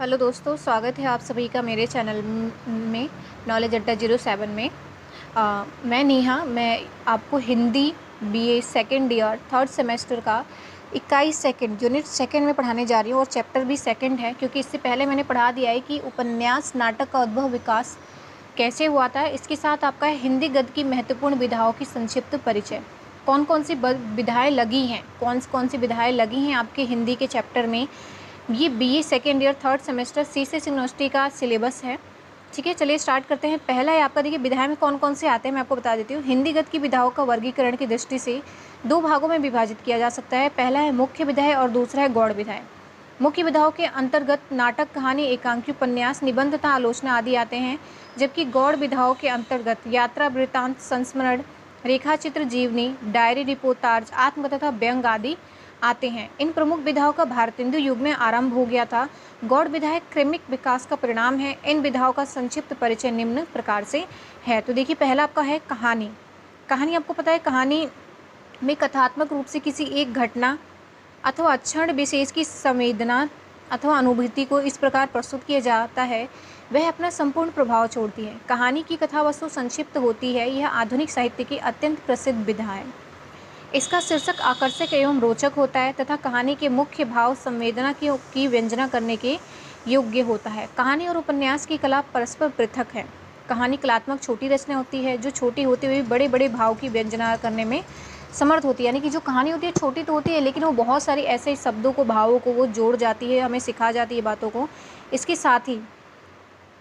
Hello दोस्तों, स्वागत है आप सभी का मेरे चैनल में नॉलेज अड्डा 07 में। मैं नेहा। मैं आपको Hindi BA second year third semester का 21 सेकंड यूनिट सेकंड में पढ़ाने जा रही हूँ और चैप्टर भी सेकंड है, क्योंकि इससे पहले मैंने पढ़ा दिया है कि उपन्यास नाटक का उद्भव विकास कैसे हुआ था। इसके साथ आपका हिंदी गद्य की महत्वपूर्ण विधाओं की संक्षिप्त परिचय, कौन कौन सी विधाएँ लगी हैं, कौन कौन सी विधाएँ लगी हैं आपके हिंदी के चैप्टर में। ये BA second year third semester CCS university का सिलेबस है। ठीक है, चलिए स्टार्ट करते हैं। पहला है आपका, देखिए विधाएं में कौन कौन से आते हैं मैं आपको बता देती हूँ। हिंदी गद्य की विधाओं का वर्गीकरण की दृष्टि से दो भागों में विभाजित किया जा सकता है। पहला है मुख्य विधाएं और दूसरा है गौड़ विधाएं। मुख्य विधाओं के अंतर्गत नाटक, कहानी, एकांकी, उपन्यास, निबंध तथा आलोचना आदि आते हैं, जबकि गौड़ विधाओं के अंतर्गत यात्रा, वृत्तांत, संस्मरण, रेखाचित्र, जीवनी, डायरी, रिपोर्टाज, आत्मकथा तथा व्यंग आदि आते हैं। इन प्रमुख विधाओं का भारतेंदु युग में आरंभ हो गया था। गौड़ विधाएं क्रमिक विकास का परिणाम है। इन विधाओं का संक्षिप्त परिचय निम्न प्रकार से है। तो देखिए, पहला आपका है कहानी। कहानी आपको पता है, कहानी में कथात्मक रूप से किसी एक घटना अथवा क्षण विशेष की संवेदना अथवा अनुभूति को इस प्रकार प्रस्तुत किया जाता है, वह अपना संपूर्ण प्रभाव छोड़ती है। कहानी की कथा वस्तु संक्षिप्त होती है। यह आधुनिक साहित्य की अत्यंत प्रसिद्ध विधा है। इसका शीर्षक आकर्षक एवं रोचक होता है तथा कहानी के मुख्य भाव संवेदना की व्यंजना करने के योग्य होता है। कहानी और उपन्यास की कला परस्पर पृथक है। कहानी कलात्मक छोटी रचना होती है, जो छोटी होते हुए बड़े बड़े भाव की व्यंजना करने में समर्थ होती है। यानी कि जो कहानी होती है छोटी तो होती है, लेकिन वो बहुत सारी ऐसे शब्दों को, भावों को वो जोड़ जाती है, हमें सिखा जाती है बातों को। इसके साथ ही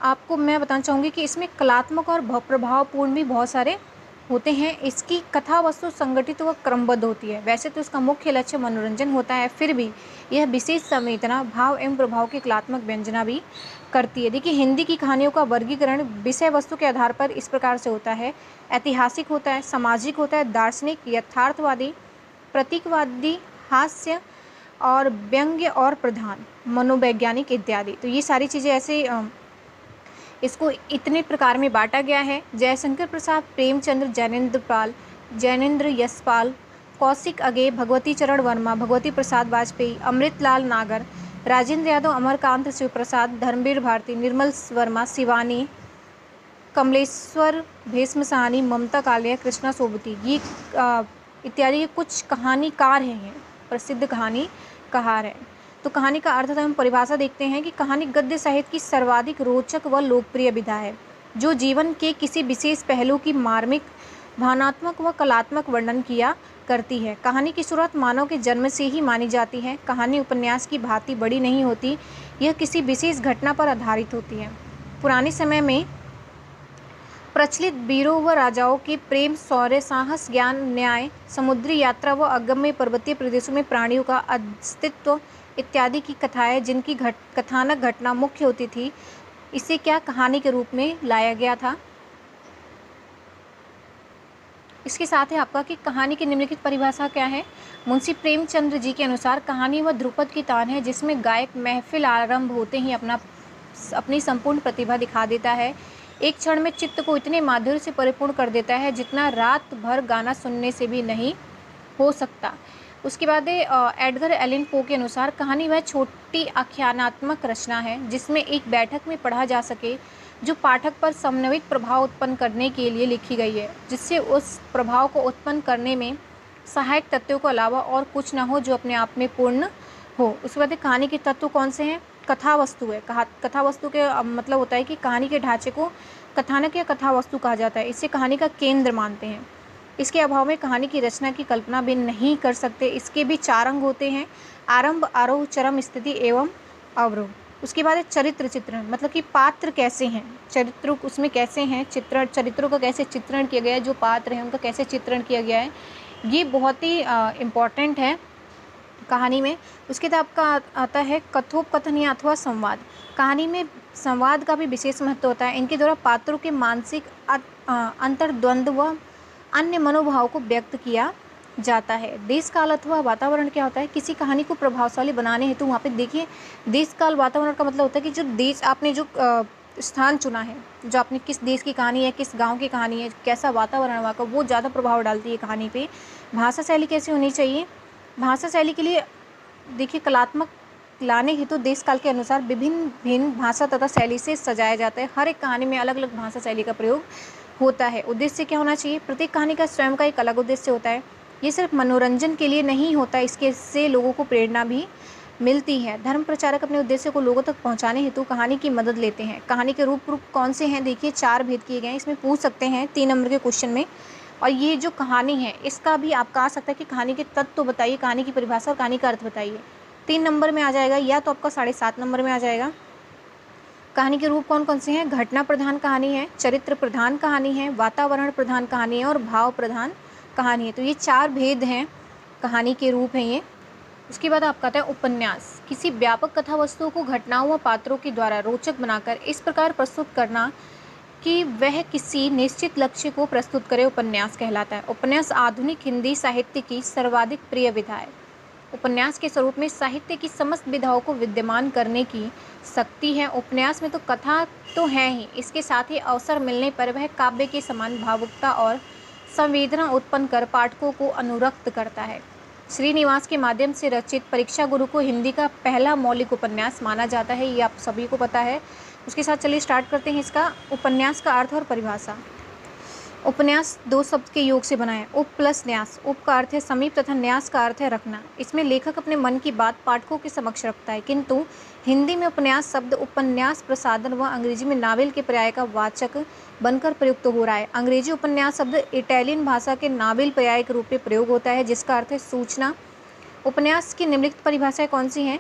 आपको मैं बताना चाहूँगी कि इसमें कलात्मक और प्रभावपूर्ण भी बहुत सारे होते हैं। इसकी कथा वस्तु संगठित व क्रमबद्ध होती है। वैसे तो इसका मुख्य लक्ष्य मनोरंजन होता है, फिर भी यह विशेष संवेदना, भाव एवं प्रभाव की कलात्मक व्यंजना भी करती है। देखिए, हिंदी की कहानियों का वर्गीकरण विषय वस्तु के आधार पर इस प्रकार से होता है। ऐतिहासिक होता है, सामाजिक होता है, दार्शनिक, यथार्थवादी, प्रतीकवादी, हास्य और व्यंग्य और प्रधान, मनोवैज्ञानिक इत्यादि। तो ये सारी चीज़ें ऐसे इसको इतने प्रकार में बांटा गया है। जयशंकर प्रसाद, प्रेमचंद्र, जैनेन्द्र यशपाल, कौशिक अगे, भगवती चरण वर्मा, भगवती प्रसाद वाजपेयी, अमृतलाल नागर, राजेंद्र यादव, अमरकांत शिवप्रसाद, धर्मवीर भारती, निर्मल वर्मा, शिवानी, कमलेश्वर भीष्म साहनी, ममता कालिया, कृष्णा सोबती, ये इत्यादि के कुछ कहानीकार हैं, प्रसिद्ध कहानीकार हैं। तो कहानी का अर्थ एवं परिभाषा देखते हैं कि कहानी गद्य साहित्य की सर्वाधिक रोचक व लोकप्रिय विधा है, जो जीवन के किसी विशेष पहलू की मार्मिक, भावनात्मक व कलात्मक वर्णन किया करती है। कहानी की शुरुआत मानव के जन्म से ही मानी जाती है। कहानी उपन्यास की भांति बड़ी नहीं होती, यह किसी विशेष घटना पर आधारित होती है। पुराने समय में प्रचलित वीरों व राजाओं के प्रेम, शौर्य, साहस, ज्ञान, न्याय, समुद्री यात्रा व अगम्य पर्वतीय प्रदेशों में प्राणियों का अस्तित्व इत्यादि की कथाएं, जिनकी कथानक घटना मुख्य होती थी, इसे क्या कहानी के रूप में लाया गया था। इसके साथ है आपका कि कहानी की निम्नलिखित परिभाषा क्या है। मुंशी प्रेमचंद्र जी के अनुसार कहानी व ध्रुपद की तान है, जिसमें गायक महफिल आरंभ होते ही अपनी संपूर्ण प्रतिभा दिखा देता है। एक क्षण में चित्त को इतने माधुर्य से परिपूर्ण कर देता है, जितना रात भर गाना सुनने से भी नहीं हो सकता। उसके बाद एडगर एलन पो के अनुसार कहानी वह छोटी आख्यानात्मक रचना है, जिसमें एक बैठक में पढ़ा जा सके, जो पाठक पर समन्वित प्रभाव उत्पन्न करने के लिए लिखी गई है, जिससे उस प्रभाव को उत्पन्न करने में सहायक तत्वों के अलावा और कुछ न हो, जो अपने आप में पूर्ण हो। उसके बाद कहानी के तत्व कौन से हैं। कथा वस्तु है। कथा वस्तु के मतलब होता है कि कहानी के ढांचे को कथानक या कथा वस्तु कहा जाता है। इसे कहानी का केंद्र मानते हैं। इसके अभाव में कहानी की रचना की कल्पना भी नहीं कर सकते। इसके भी 4 अंग होते हैं: आरंभ, आरोह, चरम, स्थिति एवं अवरोह। उसके बाद है चरित्र चित्रण, मतलब कि पात्र कैसे हैं, चरित्र उसमें कैसे हैं, चरित्रों का कैसे चित्रण किया गया है, जो पात्र हैं उनका कैसे चित्रण किया गया है, ये बहुत ही इम्पॉर्टेंट है कहानी में। उसके बाद आपका आता है कथोपकथन या अथवा संवाद। कहानी में संवाद का भी विशेष महत्व होता है। इनके द्वारा पात्रों के मानसिक अंतर्द्वंद व अन्य मनोभाव को व्यक्त किया जाता है। देश काल अथवा वातावरण क्या होता है, किसी कहानी को प्रभावशाली बनाने हेतु वहाँ पे देखिए, देश काल वातावरण का मतलब होता है कि जो देश आपने जो स्थान चुना है, जो आपने किस देश की कहानी है, किस गांव की कहानी है, कैसा वातावरण वहाँ का, वो ज़्यादा प्रभाव डालती है कहानी पे। भाषा शैली कैसी होनी चाहिए। भाषा शैली के लिए देखिए, कलात्मक लाने हेतु देश काल के अनुसार विभिन्न भिन्न भाषा तथा शैली से सजाया जाता है। हर एक कहानी में अलग अलग भाषा शैली का प्रयोग होता है। उद्देश्य क्या होना चाहिए? प्रत्येक कहानी का स्वयं का एक अलग उद्देश्य होता है। ये सिर्फ मनोरंजन के लिए नहीं होता, इसके से लोगों को प्रेरणा भी मिलती है। धर्म प्रचारक अपने उद्देश्य को लोगों तक पहुंचाने हेतु कहानी की मदद लेते हैं। कहानी के रूप कौन से हैं? देखिए 4 भेद किए गए हैं, इसमें पूछ सकते हैं 3 नंबर के क्वेश्चन में। और ये जो कहानी है इसका भी आपका आ सकता है कि कहानी के तत्व तो बताइए, कहानी की परिभाषा और कहानी का अर्थ बताइए। 3 नंबर में आ जाएगा, या तो आपका 7.5 नंबर में आ जाएगा। कहानी के रूप कौन कौन से हैं? घटना प्रधान कहानी है, चरित्र प्रधान कहानी है, वातावरण प्रधान कहानी है और भाव प्रधान कहानी है। तो ये 4 भेद हैं, कहानी के रूप हैं ये। उसके बाद आपका आता है उपन्यास। किसी व्यापक कथा वस्तु को घटनाओं व पात्रों के द्वारा रोचक बनाकर इस प्रकार प्रस्तुत करना कि वह किसी निश्चित लक्ष्य को प्रस्तुत करे, उपन्यास कहलाता है। उपन्यास आधुनिक हिंदी साहित्य की सर्वाधिक प्रिय विधा है। उपन्यास के स्वरूप में साहित्य की समस्त विधाओं को विद्यमान करने की शक्ति है। उपन्यास में तो कथा तो है ही, इसके साथ ही अवसर मिलने पर वह काव्य के समान भावुकता और संवेदना उत्पन्न कर पाठकों को अनुरक्त करता है। श्रीनिवास के माध्यम से रचित परीक्षा गुरु को हिंदी का पहला मौलिक उपन्यास माना जाता है, ये आप सभी को पता है। उसके साथ चलिए स्टार्ट करते हैं इसका उपन्यास का अर्थ और परिभाषा। उपन्यास 2 शब्द के योग से बना है, उप प्लस न्यास। उप का अर्थ है समीप तथा न्यास का अर्थ है रखना। इसमें लेखक अपने मन की बात पाठकों के समक्ष रखता है, किंतु हिंदी में उपन्यास शब्द उपन्यास प्रसाधन व अंग्रेजी में नावेल के पर्याय का वाचक बनकर प्रयुक्त हो रहा है। अंग्रेजी उपन्यास शब्द इटालियन भाषा के नावेल पर्याय के रूप में प्रयोग होता है, जिसका अर्थ है सूचना। उपन्यास की निम्नलिखित परिभाषाएं कौन सी हैं?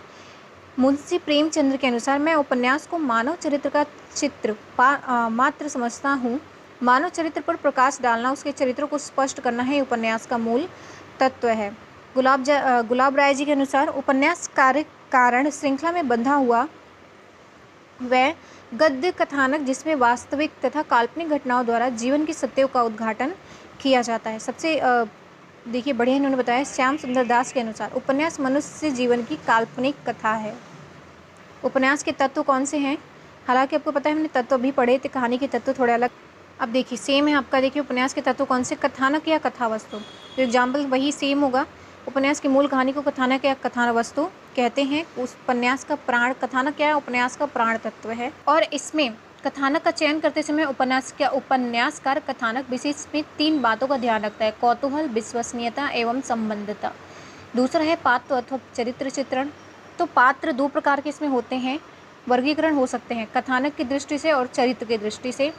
मुंशी प्रेमचंद्र के अनुसार मैं उपन्यास को मानव चरित्र का चित्र मात्र समझता हूँ। मानव चरित्र पर प्रकाश डालना, उसके चरित्रों को स्पष्ट करना है उपन्यास का मूल तत्व है। गुलाब राय जी के अनुसार उपन्यास कार्य कारण श्रृंखला में बंधा हुआ वह गद्य कथानक जिसमें वास्तविक तथा काल्पनिक घटनाओं द्वारा जीवन की सत्यों का उद्घाटन किया जाता है। सबसे देखिए बढ़िया इन्होंने बताया श्याम सुंदर दास के अनुसार उपन्यास मनुष्य जीवन की काल्पनिक कथा है। उपन्यास के तत्व कौन से हैं? हालांकि आपको पता है हमने तत्व अभी पढ़े थे, कहानी के तत्व थोड़े अलग। अब देखिए सेम है आपका, देखिए उपन्यास के तत्व कौन से? कथानक या कथा वस्तु। तो एग्जाम्पल वही सेम होगा। उपन्यास की मूल कहानी को कथानक या कथा वस्तु कहते हैं। उस उपन्यास का प्राण, कथानक क्या है? उपन्यास का प्राण तत्व है। और इसमें कथानक का चयन करते समय उपन्यासकार कथानक विशेष में 3 बातों का ध्यान रखता है: कौतूहल, विश्वसनीयता एवं संबंधता। दूसरा है पात्र अथवा चरित्र चित्रण। तो पात्र 2 प्रकार के इसमें होते हैं, वर्गीकरण हो सकते हैं कथानक की दृष्टि से और चरित्र की दृष्टि से।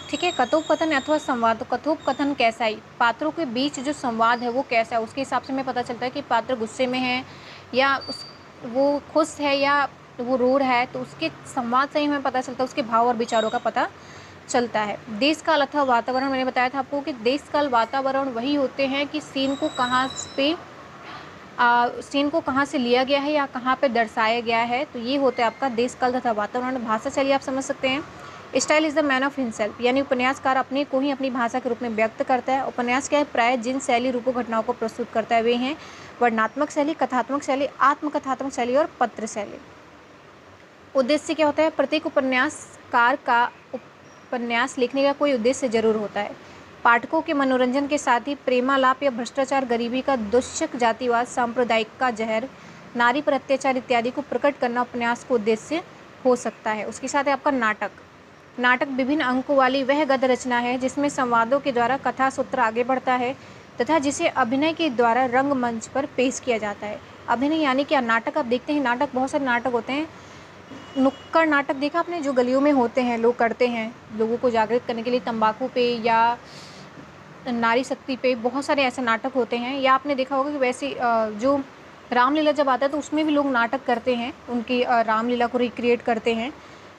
ठीक है, कथोपकथन अथवा संवाद। कथोपकथन कैसा है? पात्रों के बीच जो संवाद है वो कैसा है, उसके हिसाब से हमें पता चलता है कि पात्र गुस्से में है या वो खुश है या वो रो रहा है, तो उसके संवाद से ही हमें पता चलता है, उसके भाव और विचारों का पता चलता है। देश काल अथवा वातावरण, मैंने बताया था आपको कि देश काल वातावरण वही होते हैं कि सीन को कहाँ से लिया गया है या कहाँ पे दर्शाया गया है, तो ये होता है आपका देश काल तथा वातावरण। भाषा शैली आप समझ सकते हैं, style is the man of himself, यानी उपन्यासकार अपने को ही अपनी भाषा के रूप में व्यक्त करता है। उपन्यास क्या है? प्राय जिन शैली रूपों घटनाओं को प्रस्तुत करता है वे हैं वर्णनात्मक शैली, कथात्मक शैली, आत्मकथात्मक शैली और पत्र शैली। उद्देश्य क्या होता है? प्रत्येक उपन्यासकार का उपन्यास लिखने का कोई उद्देश्य जरूर होता है। पाठकों के मनोरंजन के साथ ही प्रेमालाप या भ्रष्टाचार, गरीबी का दुष्यक, जातिवाद, सांप्रदायिक का जहर, नारी पर अत्याचार इत्यादि को प्रकट करना उपन्यास का उद्देश्य हो सकता है। उसके साथ है आपका नाटक। नाटक विभिन्न अंकों वाली वह गद्य रचना है जिसमें संवादों के द्वारा कथा सूत्र आगे बढ़ता है तथा जिसे अभिनय के द्वारा रंगमंच पर पेश किया जाता है। अभिनय यानी क्या? नाटक आप देखते हैं, नाटक बहुत सारे नाटक होते हैं। नुक्कड़ नाटक देखा आपने, जो गलियों में होते हैं, लोग करते हैं लोगों को जागृत करने के लिए, तंबाकू पे या नारी शक्ति पे, बहुत सारे ऐसे नाटक होते हैं। या आपने देखा होगा कि वैसे जो रामलीला जब आता है तो उसमें भी लोग नाटक करते हैं, उनकी रामलीला को रिक्रिएट करते हैं।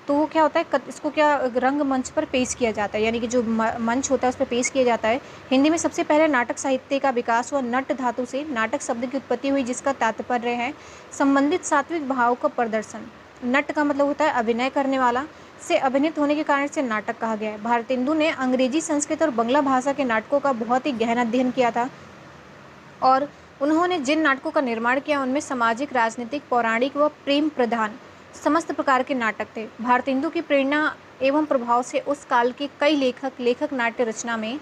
तो वो क्या होता है, इसको क्या रंगमंच पर पेश किया जाता है, यानी कि जो मंच होता है उस पर पेश किया जाता है। हिंदी में सबसे पहले नाटक साहित्य का विकास हुआ नट धातु से। नाटक शब्द की उत्पत्ति हुई जिसका तात्पर्य है संबंधित सात्विक भाव का प्रदर्शन। नट का मतलब होता है अभिनय करने वाला, से अभिनीत होने के कारण से नाटक कहा गया है। भारतेंदु ने अंग्रेजी, संस्कृत और बंगला भाषा के नाटकों का बहुत ही गहन अध्ययन किया था और उन्होंने जिन नाटकों का निर्माण किया उनमें सामाजिक, राजनीतिक, पौराणिक व प्रेम प्रधान समस्त प्रकार के नाटक थे। भारतेंदु की प्रेरणा एवं प्रभाव से उस काल के कई लेखक नाट्य रचना में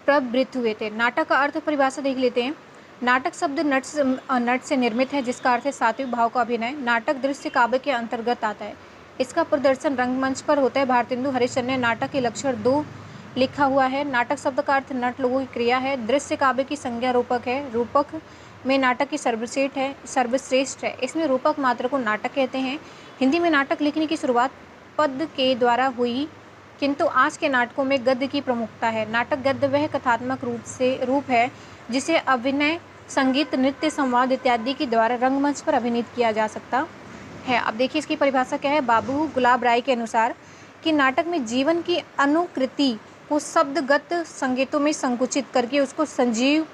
प्रवृत्त हुए थे। नाटक का अर्थ परिभाषा देख लेते हैं। नाटक शब्द नट से निर्मित है, जिसका अर्थ है सात्विक भाव का अभिनय। नाटक दृश्य काव्य के अंतर्गत आता है। इसका प्रदर्शन रंगमंच पर होता है। भारतेंदु हरिश्चंद्र ने नाटक के लक्षण 2 लिखा हुआ है। नाटक शब्द का अर्थ नट लोगों की क्रिया है। दृश्य काव्य की संज्ञा रूपक है। रूपक में नाटक की सर्वश्रेष्ठ है। इसमें रूपक मात्र को नाटक कहते हैं। हिंदी में नाटक लिखने की शुरुआत पद्य के द्वारा हुई, किंतु आज के नाटकों में गद्य की प्रमुखता है। नाटक गद्य वह कथात्मक रूप है जिसे अभिनय, संगीत, नृत्य, संवाद इत्यादि के द्वारा रंगमंच पर अभिनीत किया जा सकता है। अब देखिए इसकी परिभाषा क्या है। बाबू गुलाब राय के अनुसार कि नाटक में जीवन की अनुकृति को शब्दगत संकेतों में संकुचित करके उसको सजीव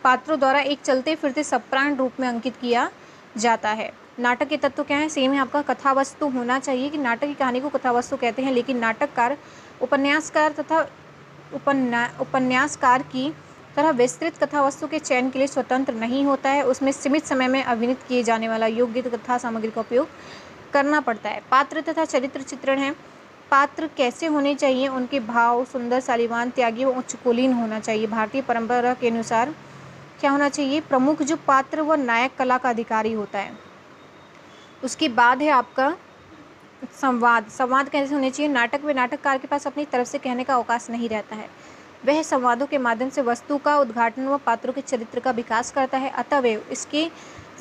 पात्रों द्वारा एक चलते फिरते सप्राण रूप में अंकित किया जाता है। नाटक के तत्व क्या है? सेम है आपका। कथावस्तु होना चाहिए कि नाटक की कहानी को कथावस्तु कहते हैं, लेकिन नाटककार उपन्यासकार तथा उपन्यासकार की तरह विस्तृत कथावस्तु के चयन के लिए स्वतंत्र नहीं होता है। उसमें सीमित समय में अभिनीत किए जाने वाला योग्य कथा सामग्री का उपयोग करना पड़ता है। पात्र तथा चरित्र चित्रण है। पात्र कैसे होने चाहिए? उनके भाव सुंदर, शालीवान, त्यागी व उच्च कुलीन होना चाहिए। भारतीय परंपरा के अनुसार क्या होना चाहिए? प्रमुख जो पात्र व नायक कला का अधिकारी होता है। उसके बाद है आपका संवाद कैसे होने चाहिए? नाटक में नाटककार के पास अपनी तरफ से कहने का अवकाश नहीं रहता है। वह संवादों के माध्यम से वस्तु का उद्घाटन व पात्रों के चरित्र का विकास करता है। अतएव इसके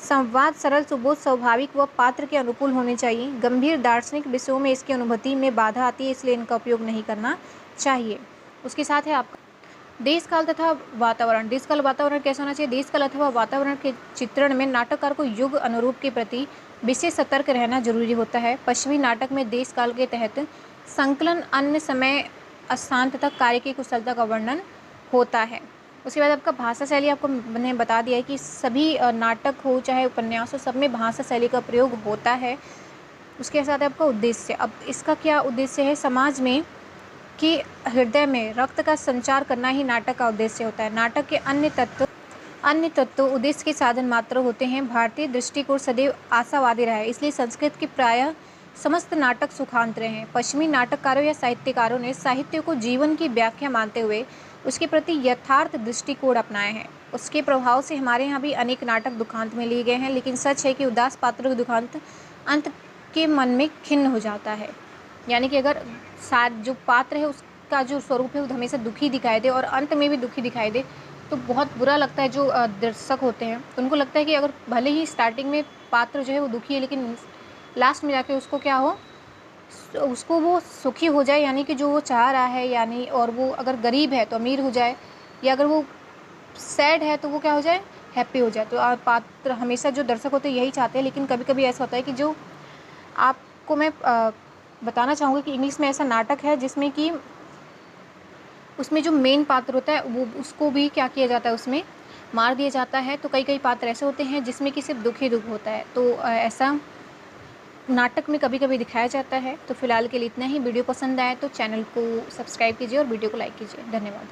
संवाद सरल, सुबोध, स्वाभाविक व पात्र के अनुकूल होने चाहिए। गंभीर दार्शनिक विषयों में इसकी अनुभूति में बाधा आती है, इसलिए इनका उपयोग नहीं करना चाहिए। उसके साथ है आपका देश काल तथा वातावरण। देश काल वातावरण कैसा होना चाहिए? देश काल अथवा वातावरण के चित्रण में नाटककार को युग अनुरूप के प्रति विशेष सतर्क रहना जरूरी होता है। पश्चिमी नाटक में देश काल के तहत संकलन, अन्य समय, स्थान तथा कार्य की कुशलता का वर्णन होता है। उसके बाद आपका भाषा शैली, आपको मैंने बता दिया है कि सभी नाटक हो चाहे उपन्यास हो, सब में भाषा शैली का प्रयोग होता है। उसके साथ आपका उद्देश्य, अब इसका क्या उद्देश्य है? समाज में कि हृदय में रक्त का संचार करना ही नाटक का उद्देश्य होता है। नाटक के अन्य तत्व उद्देश्य के साधन मात्र होते हैं। भारतीय दृष्टिकोण सदैव आशावादी रहा है, इसलिए संस्कृत के प्रायः समस्त नाटक सुखांत रहे हैं। पश्चिमी नाटककारों या साहित्यकारों ने साहित्य को जीवन की व्याख्या मानते हुए उसके प्रति यथार्थ दृष्टिकोण अपनाए हैं। उसके प्रभाव से हमारे यहाँ भी अनेक नाटक दुखांत में लिए गए हैं, लेकिन सच है कि उदास पात्र का दुखांत अंत के मन में खिन्न हो जाता है। यानी कि अगर जो पात्र है उसका जो स्वरूप है वो हमेशा दुखी दिखाई दे और अंत में भी दुखी दिखाई दे, तो बहुत बुरा लगता है। जो दर्शक होते हैं उनको लगता है कि अगर भले ही स्टार्टिंग में पात्र जो है वो दुखी है, लेकिन लास्ट में जाके उसको क्या हो, उसको वो सुखी हो जाए, यानी कि जो वो चाह रहा है, यानी और वो अगर गरीब है तो अमीर हो जाए, या अगर वो सैड है तो वो क्या हो जाए, हैप्पी हो जाए। तो पात्र हमेशा जो दर्शक होते हैं यही चाहते हैं। लेकिन कभी कभी ऐसा होता है कि जो आपको मैं बताना चाहूँगी कि इंग्लिश में ऐसा नाटक है जिसमें कि उसमें जो मेन पात्र होता है वो उसको भी क्या किया जाता है, उसमें मार दिया जाता है। तो कई पात्र ऐसे होते हैं जिसमें कि सिर्फ दुख ही दुख होता है। तो ऐसा नाटक में कभी कभी दिखाया जाता है। तो फिलहाल के लिए इतना ही। वीडियो पसंद आए तो चैनल को सब्सक्राइब कीजिए और वीडियो को लाइक कीजिए। धन्यवाद।